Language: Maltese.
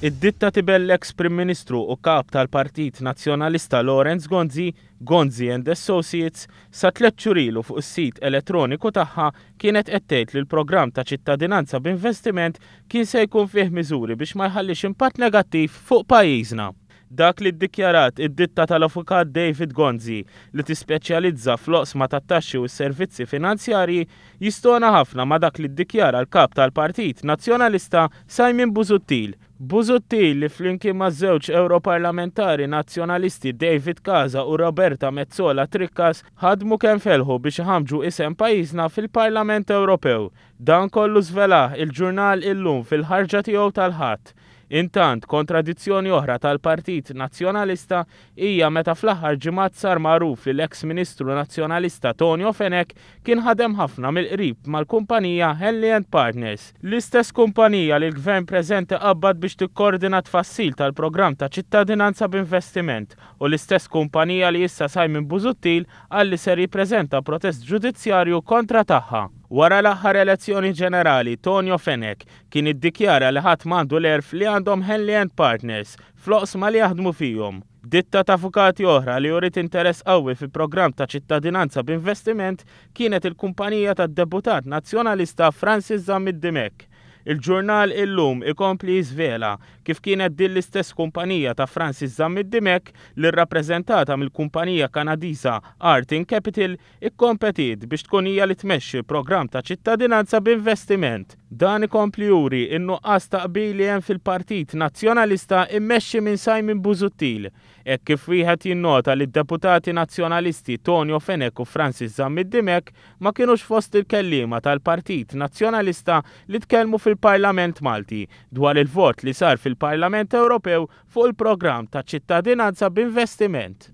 Id-ditta tibel l-ex Prim Ministru u kap tal-Partit Nazzjonalista Lawrence Gonzi, Gonzi and Associates, sa 3 xhur ilu fuq is-sit elettroniku tagħha kienet qed tgħid li l-programm ta' ċittadinanza b'investiment kien se jkun fih miżuri biex ma jħallix impatt negattiv fuq pajjiżna. Dak li ddikjarat id-ditta tal-avukat David Gonzi li tispeċjalizza fl-oqsma tat-taxxi u s-servizzi finanzjarji jistona ħafna ma' dak li ddikjara l-kap tal-Partit Nazzjonalista Simon Busuttil. Busuttil li flimkien ma' żewġ Europarlamentari Nazzjonalisti David Casa u Roberta Metsola Trickas ħadmu kemm felħu biex iħammġu isem pajjiżna fil-Parlament Ewropew. Dan kollu żvelah il-ġurnal Illum fil-ħarġa tiegħu tal-Ħadd. Intant, kontradizzjoni oħra tal-Partit Nazzjonalista hija meta fl-aħħar ġimgħat sar magħruf li l-eks Ministru Nazzjonalista Tonio Fenek kien ħadem ħafna mill-qrib mal-kumpanija Henley & Partners. L-istess kumpanija li l-Gvern preżenti qabbad biex tikkoordina tfassil tal-programm ta' ċittadinanza b'investiment u l-istess kumpanija li issa Simon Busuttil għalli ser jippreżenta protest ġudizzjarju kontra tagħha. Wara l-aħħar elezzjoni ġenerali, Tonio Fenek kien iddikjara li ħadd m'għandu l-erf li għandhom Henley & Partners fl-oqsma li jaħdmu fihom. Ditta ta' avukati oħra li urid interess qawwi fil-programm ta' ċittadinanza b'investiment kienet il-kumpanija tad-deputat nazzjonalista Francis Zammid-Dimek. Il-ġurnal Illum ikompli jiżvela kif kienet din l-istess kumpanija ta' Francis Zammid-Dimek li rrappreżentata mill-kumpanija Kanadiża Artin Capital ikkompetit biex tkun hija li tmexxi programm ta' ċittadinanza b'investiment. Dan ikompli juri in-nuqqas taqbil li hemm fil-Partit Nazzjonalista immexxi minn Simon Busuttil. Hekk kif wieħed jinnota li d-deputati nazzjonalisti Tonio Fenek u Francis Zammid-Dimek ma kinux fost il-kelliema tal-Partit Nazzjonalista li tkellmu fil-Parlament Malti dwar il-vot li sar fil-Parlament Ewropew fuq il-programm ta' ċittadinanza b'investiment.